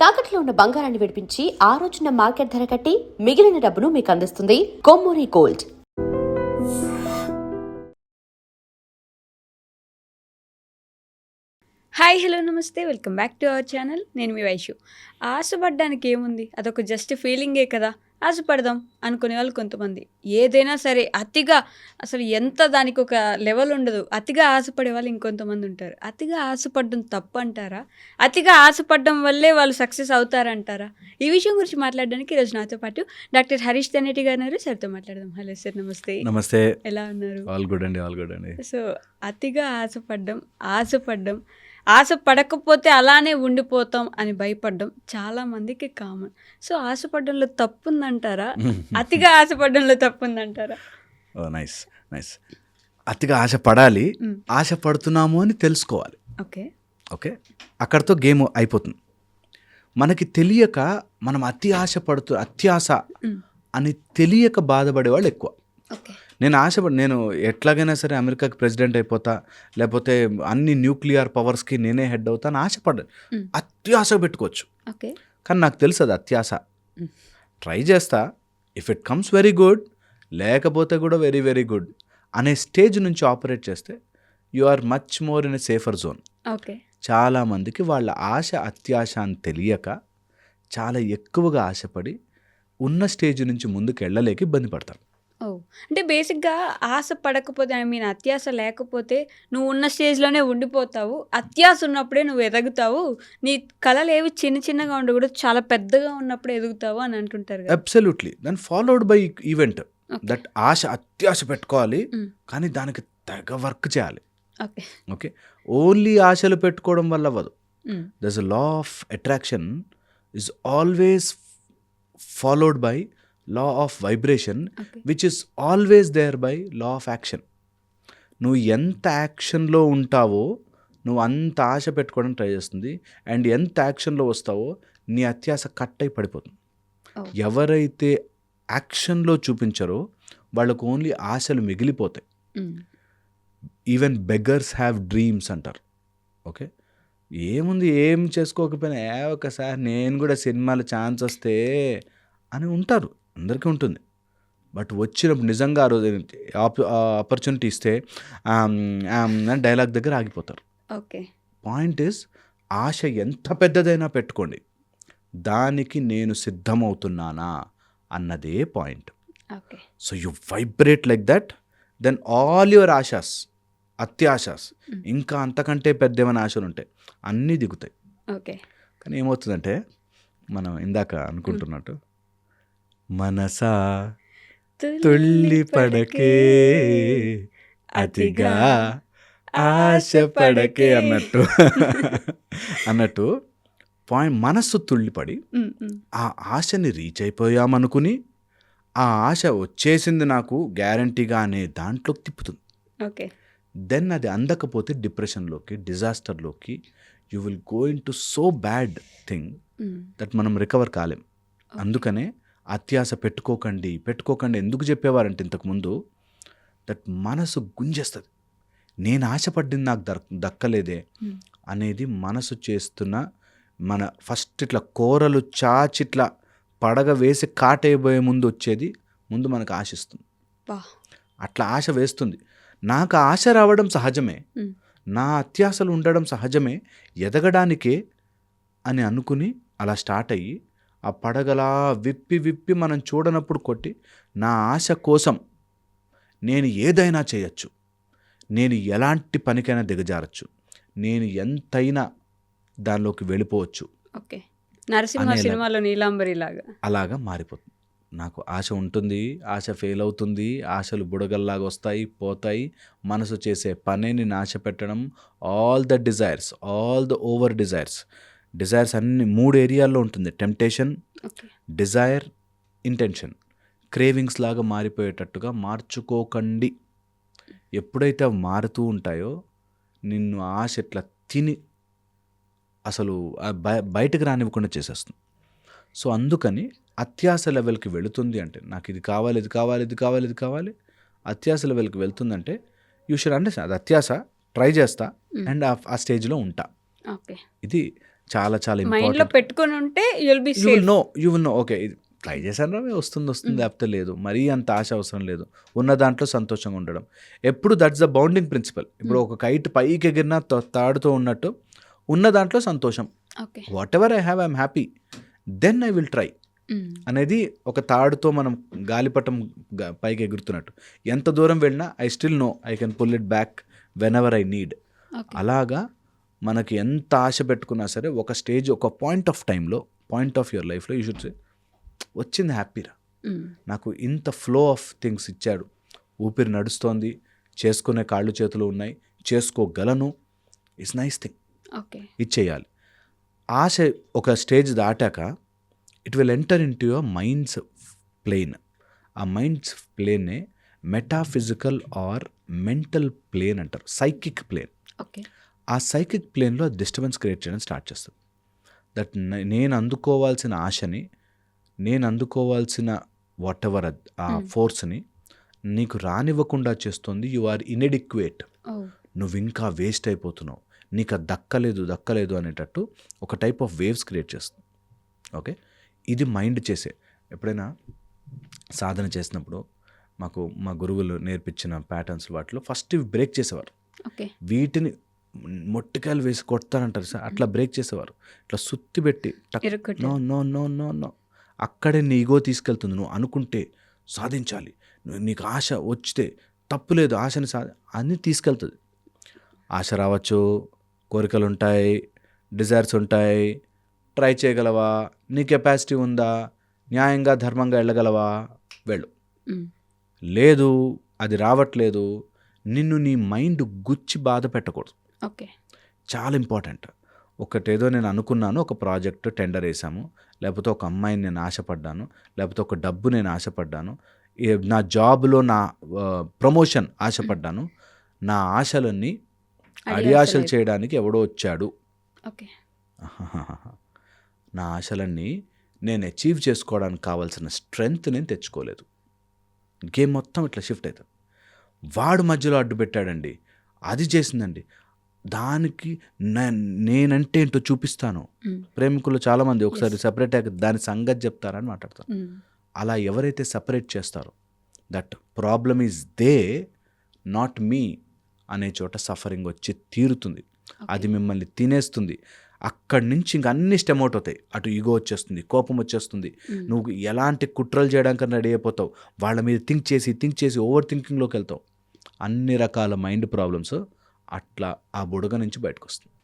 తాకట్లో ఉన్న బంగారాన్ని విడిపించి ఆ రోజున మార్కెట్ ధర కట్టి మిగిలిన డబ్బును మీకు అందిస్తుంది కొమ్మూరి గోల్డ్. హాయ్ హలో నమస్తే, welcome back to our channel. నేను మీ వైషు. ఆశపడడానికి ఏముంది, అదొక జస్ట్ ఫీలింగే కదా. ఆశపడదాం అనుకునే వాళ్ళు కొంతమంది. ఏదైనా సరే అతిగా అసలు ఎంత దానికి ఒక లెవెల్ ఉండదు. అతిగా ఆశపడే వాళ్ళు ఇంకొంతమంది ఉంటారు. అతిగా ఆశపడడం తప్పు అంటారా? అతిగా ఆశపడడం వల్లే వాళ్ళు సక్సెస్ అవుతారంటారా? ఈ విషయం గురించి మాట్లాడడానికి ఈరోజు నాతో పాటు డాక్టర్ హరీష్ తెన్నేటి గారు ఉన్నారు. సార్తో మాట్లాడదాం. హలో సార్, నమస్తే. నమస్తే. ఎలా ఉన్నారు? ఆల్ గుడ్ అండి. సో అతిగా ఆశపడడం ఆశపడకపోతే అలానే ఉండిపోతాం అని భయపడడం చాలామందికి కామన్. సో ఆశపడడంలో తప్పుందంటారా? అతిగా ఆశపడడంలో తప్పుందంటారా? నైస్. అతిగా ఆశపడాలి, ఆశపడుతున్నాము అని తెలుసుకోవాలి. ఓకే, అక్కడితో గేమ్ అయిపోతుంది. మనకి తెలియక మనం అత్యాశ అని తెలియక బాధపడే వాళ్ళు ఎక్కువ. నేను ఎట్లాగైనా సరే అమెరికాకి ప్రెసిడెంట్ అయిపోతా, లేకపోతే అన్ని న్యూక్లియర్ పవర్స్కి నేనే హెడ్ అవుతా అని ఆశపడ్డాను. అత్యాశ పెట్టుకోవచ్చు, కానీ నాకు తెలుసు అది అత్యాశ. ట్రై చేస్తా, if it comes very good, లేకపోతే కూడా వెరీ వెరీ గుడ్ అనే స్టేజ్ నుంచి ఆపరేట్ చేస్తే you are much more in a safer zone. చాలామందికి వాళ్ళ అత్యాశ అని తెలియక చాలా ఎక్కువగా ఆశపడి ఉన్న స్టేజ్ నుంచి ముందుకు వెళ్ళలేక ఇబ్బంది పడతారు. అంటే బేసిక్గా ఆశ పడకపోతే, అత్యాశ లేకపోతే నువ్వు ఉన్న స్టేజ్లోనే ఉండిపోతావు. అత్యాశ ఉన్నప్పుడే నువ్వు ఎదుగుతావు. నీ కళలు ఏవి చిన్నగా ఉండకూడదు, చాలా పెద్దగా ఉన్నప్పుడు ఎదుగుతావు అని అంటుంటారు. అబ్సల్యూట్లీ. దాన్ని ఫాలోడ్ బై ఈవెంట్ దట్ అత్యాశ పెట్టుకోవాలి, కానీ దానికి తెగ వర్క్ చేయాలి. ఓకే, ఓన్లీ ఆశలు పెట్టుకోవడం వల్ల అవ్వదు. దర్స్ అ law of attraction is always followed by law of vibration, which is always there by law of action. నువ్వు ఎంత యాక్షన్లో ఉంటావో నువ్వు అంత ఆశ పెట్టుకోవడం ట్రై చేస్తుంది, అండ్ ఎంత యాక్షన్లో వస్తావో నీ అత్యాశ కట్ అయి పడిపోతుంది. ఎవరైతే యాక్షన్లో చూపించారో వాళ్ళకు ఓన్లీ ఆశలు మిగిలిపోతాయి. ఈవెన్ బెగ్గర్స్ హ్యావ్ డ్రీమ్స్ అంటారు. ఓకే, ఏముంది, ఏం చేసుకోకపోయినా ఒకసారి నేను కూడా సినిమాలో ఛాన్స్ వస్తే అని ఉంటారు, అందరికీ ఉంటుంది. బట్ వచ్చినప్పుడు నిజంగా ఆ రోజు ఆపర్చునిటీ ఇస్తే డైలాగ్ దగ్గర ఆగిపోతారు. పాయింట్ ఈస్, ఆశ ఎంత పెద్దదైనా పెట్టుకోండి, దానికి నేను సిద్ధమవుతున్నానా అన్నదే point. So you vibrate like that, then all your అత్యాశాస్, ఇంకా అంతకంటే పెద్ద ఏమైనా ఆశలు ఉంటాయి, అన్నీ దిగుతాయి. కానీ ఏమవుతుందంటే, మనం ఇందాక అనుకుంటున్నట్టు మనసా తుళ్ళి పడకే అతిగా ఆశ పడకే అన్నట్టు పాయింట్. మనస్సు తుళ్ళిపడి ఆ ఆశని రీచ్ అయిపోయామనుకుని ఆ ఆశ వచ్చేసింది నాకు గ్యారంటీగా అనే దాంట్లోకి తిప్పుతుంది. దెన్ అది అందకపోతే డిప్రెషన్లోకి, డిజాస్టర్లోకి you will go in to so bad thing that మనం రికవర్ కాలేం. అందుకనే అత్యాశ పెట్టుకోకండి ఎందుకు చెప్పేవారంటే ఇంతకుముందు, దట్ మనసు గుంజేస్తుంది. నేను ఆశపడ్డింది నాకు దక్కలేదే అనేది మనసు చేస్తున్న మన ఫస్ట్ ఇట్లా కోరలు చాచిట్లా పడగ వేసి కాటైపోయే ముందు వచ్చేది ముందు మనకు ఆశిస్తుంది. అట్లా ఆశ వేస్తుంది. నాకు ఆశ రావడం సహజమే, నా అత్యాశలు ఉండడం సహజమే, ఎదగడానికే అని అనుకుని అలా స్టార్ట్ అయ్యి ఆ పడగలా విప్పి మనం చూడనప్పుడు కొట్టి, నా ఆశ కోసం నేను ఏదైనా చేయొచ్చు, నేను ఎలాంటి పనికైనా దిగజారచ్చు, నేను ఎంతైనా దానిలోకి వెళ్ళిపోవచ్చు, నరసింహ సినిమాలో నీలాంబరి అలాగా మారిపోతుంది. నాకు ఆశ ఉంటుంది, ఆశ ఫెయిల్ అవుతుంది, ఆశలు బుడగల్లాగా వస్తాయి పోతాయి. మనసు చేసే పనే నేను ఆశ పెట్టడం. All the desires, all the over desires అన్ని 3 ఏరియాల్లో ఉంటుంది. Temptation, Dzire, intention. క్రేవింగ్స్ లాగా మారిపోయేటట్టుగా మార్చుకోకండి. ఎప్పుడైతే అవి మారుతూ ఉంటాయో నిన్ను ఆశ ఇట్లా తిని అసలు బయటకు రానివ్వకుండా చేసేస్తుంది. సో అందుకని అత్యాశ లెవెల్కి వెళుతుంది అంటే, నాకు ఇది కావాలి, అత్యాశ లెవెల్కి వెళ్తుందంటే యూ షుడ్ అండర్స్టాండ్ అది అత్యాశ, ట్రై చేస్తా అండ్ ఆ స్టేజ్లో ఉంటా. ఇది చాలా చాలా మైండ్లో ఇంపార్టెంట్. పెట్టుకొని ఉంటే you'll be you will safe. No okay ఇది ట్రై చేశాను వస్తుంది లేకపోతే లేదు, మరీ అంత ఆశ అవసరం లేదు, ఉన్న దాంట్లో సంతోషంగా ఉండడం ఎప్పుడు. That's the bounding principle. ఇప్పుడు ఒక కైట్ పైకి ఎగిరినా తాడుతూ ఉన్నట్టు ఉన్న దాంట్లో సంతోషం. Okay. Whatever I have I'm happy, then I will try అనేది ఒక తాడుతో మనం గాలిపటం పైకి ఎగురుతున్నట్టు. ఎంత దూరం వెళ్ళినా I still know I can pull it back whenever I need. అలాగా మనకి ఎంత ఆశ పెట్టుకున్నా సరే ఒక స్టేజ్, ఒక పాయింట్ ఆఫ్ టైంలో, పాయింట్ ఆఫ్ యువర్ లైఫ్లో యూ షుడ్ సే వచ్చింది హ్యాపీరా, నాకు ఇంత ఫ్లో ఆఫ్ థింగ్స్ ఇచ్చాడు, ఊపిరి నడుస్తోంది, చేసుకునే కాళ్ళు చేతులు ఉన్నాయి, చేసుకోగలను, ఇట్స్ నైస్ థింగ్. ఓకే. ఇది చేయాలి. ఆశ ఒక స్టేజ్ దాటాక it will enter in to your minds plane. ఆ మైండ్స్ ప్లేన్నే మెటాఫిజికల్ ఆర్ మెంటల్ ప్లేన్ అంటారు, సైకిక్ ప్లేన్. ఓకే. ఆ సైకిక్ ప్లేన్లో డిస్టర్బెన్స్ క్రియేట్ చేయడం స్టార్ట్ చేస్తుంది. దట్ నేను అందుకోవాల్సిన ఆశని, నేను అందుకోవాల్సిన వాట్ ఎవర్ ఆ ఫోర్స్ని నీకు రానివ్వకుండా చేస్తుంది. యు ఆర్ ఇన్ఎడిక్వేట్, నువ్వు ఇంకా వేస్ట్ అయిపోతున్నావు, నీకు అది దక్కలేదు అనేటట్టు ఒక టైప్ ఆఫ్ వేవ్స్ క్రియేట్ చేస్తుంది. ఓకే, ఇది మైండ్ చేసే. ఎప్పుడైనా సాధన చేసినప్పుడు మాకు మా గురువులు నేర్పించిన ప్యాటర్న్స్ వాటిలో ఫస్ట్ ఇవి బ్రేక్ చేసేవారు. వీటిని మొట్టికాయలు వేసి కొడతారంటారు సార్, అట్లా బ్రేక్ చేసేవారు. ఇట్లా సుత్తి పెట్టి no no no no no, అక్కడే నీ ఈగో తీసుకెళ్తుంది. నువ్వు అనుకుంటే సాధించాలి, నీకు ఆశ వచ్చితే తప్పులేదు, ఆశని అన్నీ తీసుకెళ్తుంది. ఆశ రావచ్చు, కోరికలు ఉంటాయి, డిజైర్స్ ఉంటాయి, ట్రై చేయగలవా, నీ కెపాసిటీ ఉందా, న్యాయంగా ధర్మంగా వెళ్ళగలవా, వెళ్ళు. లేదు అది రావట్లేదు, నిన్ను నీ మైండ్ గుచ్చి బాధ పెట్టకూడదు. ఓకే, చాలా ఇంపార్టెంట్. ఒకటేదో నేను అనుకున్నాను, ఒక ప్రాజెక్ట్ టెండర్ వేసాము, లేకపోతే ఒక అమ్మాయిని నేను ఆశపడ్డాను, లేకపోతే ఒక డబ్బు నేను ఆశపడ్డాను, నా జాబ్లో నా ప్రమోషన్ ఆశపడ్డాను, నా ఆశలన్నీ అడియాశలు చేయడానికి ఎవడో వచ్చాడు. ఓకే. నా ఆశలన్నీ నేను అచీవ్ చేసుకోవడానికి కావాల్సిన స్ట్రెంగ్త్ నేను తెచ్చుకోలేదు. గేమ్ మొత్తం ఇట్లా షిఫ్ట్ అవుతుంది. వాడు మధ్యలో అడ్డు పెట్టాడండి, అది చేసిందండి, దానికి నేనంటే ఏంటో చూపిస్తాను. ప్రేమికులు చాలామంది ఒకసారి సపరేట్ అయ్యాక దాని సంగతి చెప్తారని మాట్లాడతారు. అలా ఎవరైతే సపరేట్ చేస్తారో that problem is they not me అనే చోట సఫరింగ్ వచ్చి తీరుతుంది. అది మిమ్మల్ని తినేస్తుంది. అక్కడి నుంచి ఇంక అన్ని స్టెమ్ అవుట్ అవుతాయి. అటు ఈగో వచ్చేస్తుంది, కోపం వచ్చేస్తుంది, నువ్వు ఎలాంటి కుట్రలు చేయడానికి రెడీ అయిపోతావు, వాళ్ళ మీద థింక్ చేసి ఓవర్ థింకింగ్లోకి వెళ్తావు. అన్ని రకాల మైండ్ ప్రాబ్లమ్స్ అట్లా ఆ బుడగ నుంచి బయటకు వస్తుంది.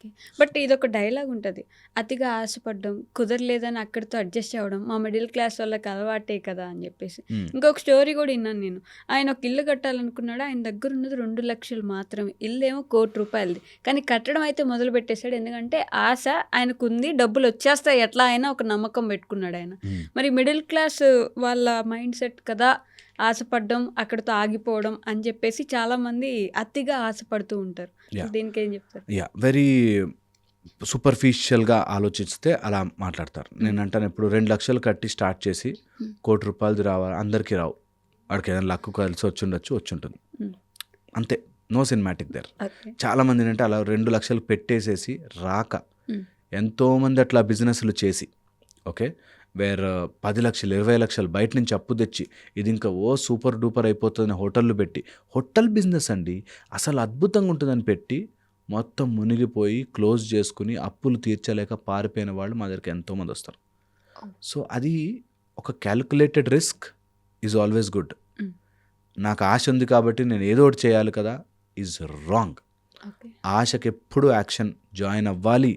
బట్ ఇదొక డైలాగ్ ఉంటుంది, అతిగా ఆశపడ్డం, కుదరలేదని అక్కడితో అడ్జస్ట్ అవ్వడం మా మిడిల్ క్లాస్ వాళ్ళకి అలవాటే కదా అని చెప్పేసి. ఇంకొక స్టోరీ కూడా విన్నాను నేను. ఆయన ఒక ఇల్లు కట్టాలనుకున్నాడు, ఆయన దగ్గర ఉన్నది 2 లక్షలు మాత్రమే, ఇల్లు ఏమో 1 కోటి రూపాయలది. కానీ కట్టడం అయితే మొదలు పెట్టేశాడు, ఎందుకంటే ఆశ ఆయనకుంది, డబ్బులు వచ్చేస్తాయి ఎట్లా అయినా ఒక నమ్మకం పెట్టుకున్నాడు ఆయన. మరి మిడిల్ క్లాస్ వాళ్ళ మైండ్ సెట్ కదా ఆశపడ్డం, అక్కడితో ఆగిపోవడం అని చెప్పేసి చాలామంది అతిగా ఆశపడుతూ ఉంటారు. దీనికి ఏం చెప్తారు? వెరీ సూపర్ఫిషియల్గా ఆలోచిస్తే అలా మాట్లాడతారు. నేను అంటాను ఎప్పుడు 2 లక్షలు కట్టి స్టార్ట్ చేసి 1 కోటి రూపాయలది రావాలి, అందరికీ రావు. వాడికి ఏదైనా లక్కు కలిసి వచ్చుంటుంది, అంతే. No cinematic there. చాలామంది ఏంటంటే అలా 2 లక్షలు పెట్టేసేసి రాక ఎంతోమంది అట్లా బిజినెస్లు చేసి, ఓకే, వేరే 10 లక్షలు 20 లక్షలు బయట నుంచి అప్పు తెచ్చి ఇది ఇంకా సూపర్ డూపర్ అయిపోతుందని హోటళ్ళు పెట్టి, హోటల్ బిజినెస్ అండి అసలు అద్భుతంగా ఉంటుందని పెట్టి మొత్తం మునిగిపోయి క్లోజ్ చేసుకుని అప్పులు తీర్చలేక పారిపోయిన వాళ్ళు మా దగ్గరికి ఎంతోమంది వస్తారు. సో అది ఒక calculated risk is always good. నాకు ఆశ ఉంది కాబట్టి నేను ఏదో ఒకటి చేయాలి కదా ఈజ్ రాంగ్. ఆశకి ఎప్పుడు యాక్షన్ జాయిన్ అవ్వాలి.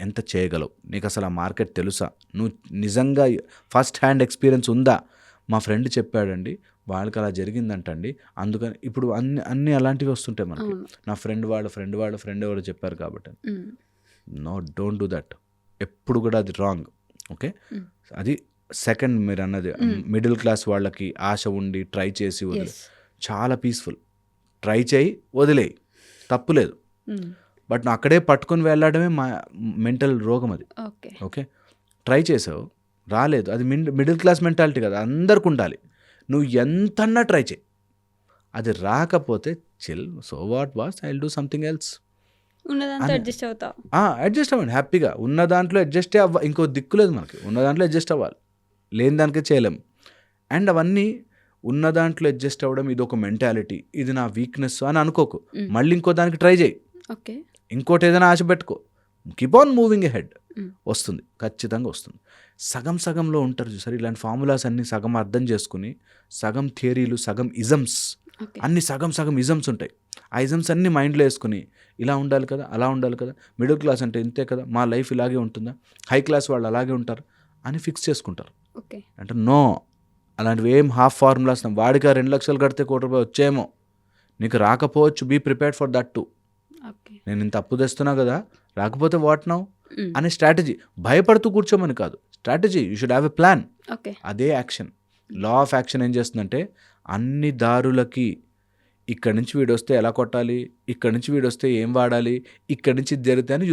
ఎంత చేయగలవు, నీకు అసలు ఆ మార్కెట్ తెలుసా, నువ్వు నిజంగా ఫస్ట్ హ్యాండ్ ఎక్స్పీరియన్స్ ఉందా. మా ఫ్రెండ్ చెప్పాడండి, వాళ్ళకి అలా జరిగిందంటండి, అందుకని ఇప్పుడు అన్ని అలాంటివి వస్తుంటాయి మనకి. నా ఫ్రెండ్ ఎవరు చెప్పారు కాబట్టి. No, don't do that. ఎప్పుడు కూడా అది రాంగ్. ఓకే, అది సెకండ్ మీరు అన్నది మిడిల్ క్లాస్ వాళ్ళకి ఆశ ఉండి ట్రై చేసి వదిలే, చాలా పీస్ఫుల్. ట్రై చేయి, వదిలేయి, తప్పులేదు. బట్ నువ్వు అక్కడే పట్టుకొని వెళ్ళడమే మా మెంటల్ రోగం అది. ఓకే, ట్రై చేసావు, రాలేదు, అది మిడిల్ క్లాస్ మెంటాలిటీ కదా, అందరికి ఉండాలి. నువ్వు ఎంతన్నా ట్రై చేయి, అది రాకపోతే chill, so what was, I will do something else. ఉన్నదంతా అడ్జస్ట్ అవుతావు. అడ్జస్ట్ అవ్వండి హ్యాపీగా. ఉన్న దాంట్లో అడ్జస్టే ఇంకో దిక్కు లేదు మనకి. ఉన్న దాంట్లో అడ్జస్ట్ అవ్వాలి, లేని దానికే చేయలేం. అండ్ అవన్నీ ఉన్న దాంట్లో అడ్జస్ట్ అవ్వడం ఇది ఒక మెంటాలిటీ, ఇది నా వీక్నెస్ అని అనుకోకు. మళ్ళీ ఇంకో దానికి ట్రై చేయి, ఓకే. ఇంకోటి ఏదైనా ఆశ పెట్టుకో. Keep on moving head. వస్తుంది, ఖచ్చితంగా వస్తుంది. సగం సగంలో ఉంటారు చూసారు, ఇలాంటి ఫార్ములాస్ అన్ని సగం అర్థం చేసుకుని, సగం థియరీలు సగం ఇజమ్స్, అన్ని సగం సగం ఇజమ్స్ ఉంటాయి. ఆ ఇజమ్స్ అన్ని మైండ్లో వేసుకుని ఇలా ఉండాలి కదా, అలా ఉండాలి కదా, మిడిల్ క్లాస్ అంటే ఇంతే కదా, మా లైఫ్ ఇలాగే ఉంటుందా, హై క్లాస్ వాళ్ళు అలాగే ఉంటారు అని ఫిక్స్ చేసుకుంటారు. అంటే నో, అలాంటివి ఏం హాఫ్ ఫార్ములాస్. వాడికి 2 లక్షలు కడితే ₹1 కోటి వచ్చేమో, నీకు రాకపోవచ్చు. Be prepared for that too. నేను ఇంత అప్పు తెస్తున్నా కదా, రాకపోతే వాట్ నౌ అనే స్ట్రాటజీ. భయపడుతూ కూర్చోమని కాదు, strategy. You should have a plan. అదే యాక్షన్. లా ఆఫ్ యాక్షన్ ఏం చేస్తుందంటే అన్ని దారులకి, ఇక్కడి నుంచి వీడు వస్తే ఎలా కొట్టాలి, ఇక్కడి నుంచి వీడు వస్తే ఏం వాడాలి, ఇక్కడి నుంచి ఇది జరిగితే అని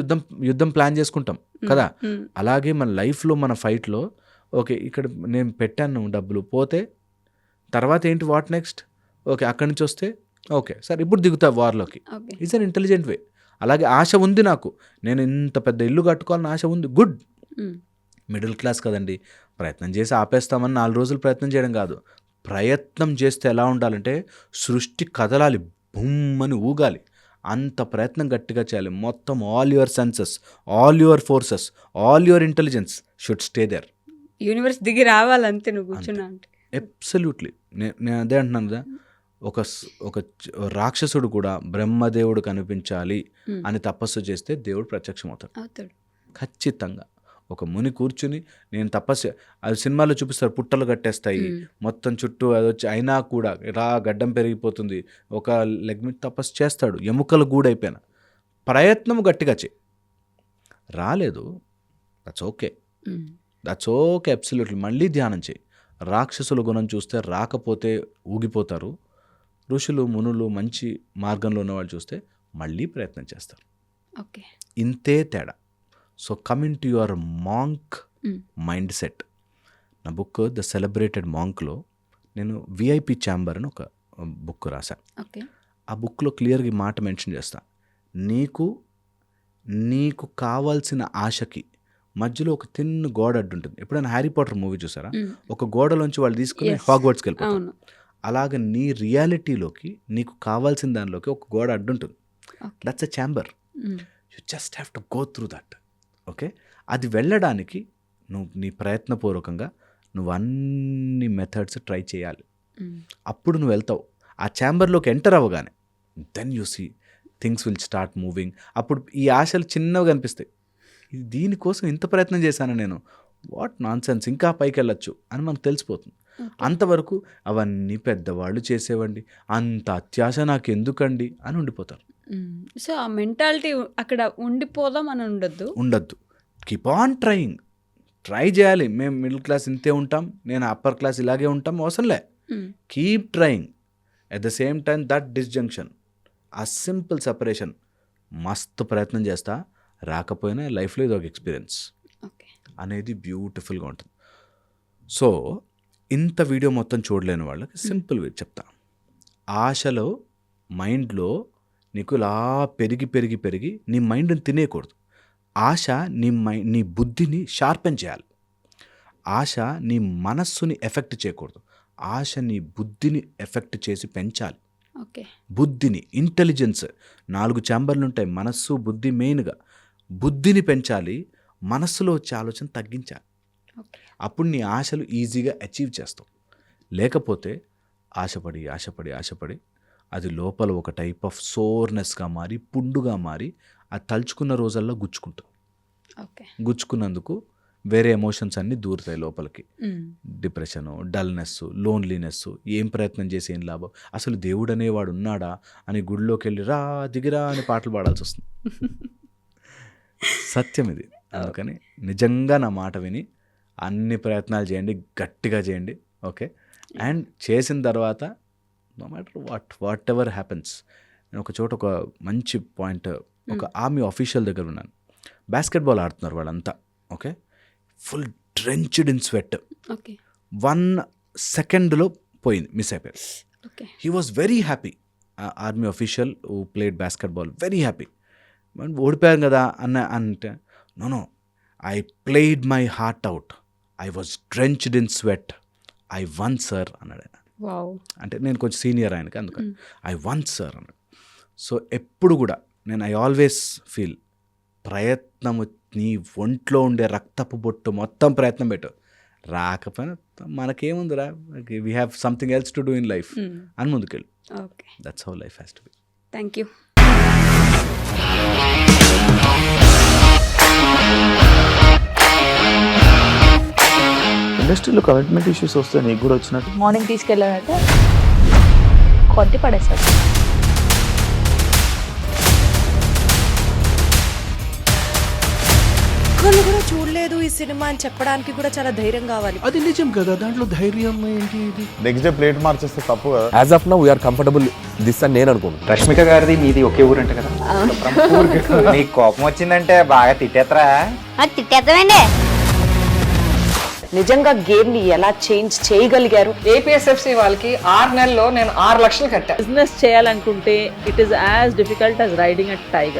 యుద్ధం ప్లాన్ చేసుకుంటాం కదా. అలాగే మన లైఫ్లో మన ఫైట్లో ఓకే ఇక్కడ నేను పెట్టాను డబ్బులు, పోతే తర్వాత ఏంటి, వాట్ నెక్స్ట్, ఓకే అక్కడి నుంచి వస్తే ఓకే సరే ఇప్పుడు దిగుతా వార్లోకి. Is an intelligent way. అలాగే ఆశ ఉంది నాకు, నేను ఇంత పెద్ద ఇల్లు కట్టుకోవాలని ఆశ ఉంది, గుడ్. మిడిల్ క్లాస్ కదండి, ప్రయత్నం చేసి ఆపేస్తామని 4 రోజులు ప్రయత్నం చేయడం కాదు. ప్రయత్నం చేస్తే ఎలా ఉండాలంటే సృష్టి కదలాలి, బుమ్మని ఊగాలి. అంత ప్రయత్నం గట్టిగా చేయాలి. మొత్తం all your senses, all your forces, all your intelligence should stay there. Universe దిగి రావాలంతే నువ్వు కూర్చున్నా అంటే. అబ్సల్యూట్లీ. నేను అదే అంటున్నాను కదా, ఒక రాక్షసుడు కూడా బ్రహ్మదేవుడు కనిపించాలి అని తపస్సు చేస్తే దేవుడు ప్రత్యక్షం అవుతాడు ఖచ్చితంగా. ఒక ముని కూర్చుని నేను తపస్సు, అది సినిమాలో చూపిస్తారు, పుట్టలు కట్టేస్తాయి మొత్తం చుట్టూ, అది వచ్చి అయినా కూడా గడ్డం పెరిగిపోతుంది, ఒక లెగ్ మీద తపస్సు చేస్తాడు, ఎముకలు గూడైపోయిన. ప్రయత్నం గట్టిగా చేయి, రాలేదు దట్స్ ఓకే, అబ్సల్యూట్లీ. మళ్ళీ ధ్యానం చేయి. రాక్షసుల గుణం చూస్తే రాకపోతే ఊగిపోతారు, ఋషులు మునులు మంచి మార్గంలో ఉన్నవాళ్ళు చూస్తే మళ్ళీ ప్రయత్నం చేస్తారు. ఇంతే తేడా. So coming to your monk mind set. నా బుక్ ద సెలబ్రేటెడ్ మాంక్లో నేను విఐపి ఛాంబర్ అని ఒక బుక్ రాశాను. ఆ బుక్లో క్లియర్గా మాట మెన్షన్ చేస్తా, నీకు కావాల్సిన ఆశకి మధ్యలో ఒక తిన్న గోడ అడ్డు ఉంటుంది. ఎప్పుడైనా హ్యారీ పాటర్ మూవీ చూసారా, ఒక గోడలోంచి వాళ్ళు తీసుకుని హాగ్వర్ట్స్కి వెళ్ళిపోతారు. అలాగే నీ రియాలిటీలోకి నీకు కావాల్సిన దానిలోకి ఒక గోడ అడ్డుంటుంది. That's a chamber. You just have to go through that. Okay, అది వెళ్ళడానికి నువ్వు నీ ప్రయత్నపూర్వకంగా నువ్వు అన్ని మెథడ్స్ ట్రై చేయాలి. అప్పుడు నువ్వు వెళ్తావు. ఆ ఛాంబర్లోకి ఎంటర్ అవ్వగానే then you see things will start moving. అప్పుడు ఈ ఆశలు చిన్నగా కనిపిస్తాయి. దీనికోసం ఇంత ప్రయత్నం చేశాను నేను, వాట్ నాన్ సెన్స్, ఇంకా పైకి వెళ్ళొచ్చు అని మనకు తెలిసిపోతుంది. అంతవరకు అవన్నీ పెద్దవాళ్ళు చేసేవండి, అంత అత్యాశ నాకు ఎందుకండి అని ఉండిపోతారు. సో ఆ మెంటాలిటీ అక్కడ ఉండిపోదాం అని ఉండద్దు. కీప్ ఆన్ ట్రయింగ్, ట్రై చేయాలి. మేము మిడిల్ క్లాస్ ఇంతే ఉంటాం, నేను అప్పర్ క్లాస్ ఇలాగే ఉంటాం, అవసరంలే. Keep trying. At the same time that disjunction, ఆ సింపుల్ సపరేషన్, మస్తు ప్రయత్నం చేస్తా, రాకపోయినా లైఫ్లో ఇది ఒక ఎక్స్పీరియన్స్ అనేది బ్యూటిఫుల్గా ఉంటుంది. సో ఇంత వీడియో మొత్తం చూడలేని వాళ్ళకి సింపుల్ వే చెప్తా. ఆశలో మైండ్లో నీకు ఇలా పెరిగి నీ మైండ్ని తినేయకూడదు. ఆశ నీ బుద్ధిని షార్పెన్ చేయాలి. ఆశ నీ మనస్సుని ఎఫెక్ట్ చేయకూడదు. ఆశ నీ బుద్ధిని ఎఫెక్ట్ చేసి పెంచాలి. బుద్ధిని, ఇంటెలిజెన్స్, 4 ఛాంబర్లు ఉంటాయి, మనస్సు బుద్ధి. మెయిన్గా బుద్ధిని పెంచాలి, మనస్సులో వచ్చే ఆలోచన తగ్గించాలి. అప్పుడు నీ ఆశలు ఈజీగా అచీవ్ చేస్తావు. లేకపోతే ఆశపడి అది లోపల ఒక టైప్ ఆఫ్ సోర్నెస్గా మారి, పుండుగా మారి, అది తలుచుకున్న రోజుల్లో గుచ్చుకున్నందుకు వేరే ఎమోషన్స్ అన్నీ దూరుతాయి లోపలికి. డిప్రెషను, డల్నెస్, లోన్లీనెస్, ఏం ప్రయత్నం చేసి ఏం లాభం, అసలు దేవుడు అనేవాడు ఉన్నాడా అని గుడిలోకి వెళ్ళి రా దిగిరా అని పాటలు పాడాల్సి వస్తుంది. సత్యం ఇది. అందుకని నిజంగా నా మాట విని అన్ని ప్రయత్నాలు చేయండి, గట్టిగా చేయండి. ఓకే, అండ్ చేసిన తర్వాత no matter whatever happens. నేను ఒక చోట ఒక మంచి పాయింట్, ఒక ఆర్మీ ఆఫీషియల్ దగ్గర ఉన్నాను. బాస్కెట్బాల్ ఆడుతున్నారు వాళ్ళంతా. Okay, full drenched in sweat. 1 సెకండ్లో పోయింది, మిస్ అయిపోయారు. He was very happy. Army official who played basketball, very happy. ఓడిపోయాం కదా అంటే no I played my heart out, I was drenched in sweat, I won sir అన్నాడు ఆయన. Wow. అంటే నేను కొంచెం సీనియర్ ఆయనకి, అందుకని ఐ వన్ సార్ అన్నాడు. సో ఎప్పుడు కూడా నేను ఐ ఆల్వేస్ ఫీల్ ప్రయత్నము, నీ ఒంట్లో ఉండే రక్తపు బొట్టు మొత్తం ప్రయత్నం పెట్టు, రాకపోయినా మనకేముందిరా, we have something else to do in life అని ముందుకెళ్ళు. Okay, that's how life has to be. Thank you. ఇండస్ట్రీలో కమిట్మెంట్ ఇష్యూస్ వస్తే నీకు కూడా వచ్చినట్టు? మార్నింగ్ తీసుకెళ్ళాడంటే కొట్టి పడేస్తాడు. ఒక్కళ్ళు కూడా చూడలేదు ఈ సినిమా అని చెప్పడానికి కూడా చాలా ధైర్యం కావాలి. అది నిజం కదా, దాంట్లో ధైర్యం ఏంటి? ఇది నెక్స్ట్ డే ప్లేట్ మార్చేస్తే తప్పు కదా. As of now we're comfortable this అని నేను అనుకుంటున్నాను. రష్మిక గారిది మీది ఒకే ఊరంట కదా. నీకు కోపం వచ్చిందంటే బాగా తిట్టేత్తరా? తిట్టేద్దామండి. నిజంగా గేమ్ ని ఎలా చేంజ్ చేయగలిగారు? ఏపీఎస్ఎఫ్సి వాళ్ళకి 6 నెలల్లో నేను 6 లక్షలు కట్టా. బిజినెస్ చేయాలనుకుంటే it is as difficult as riding a tiger.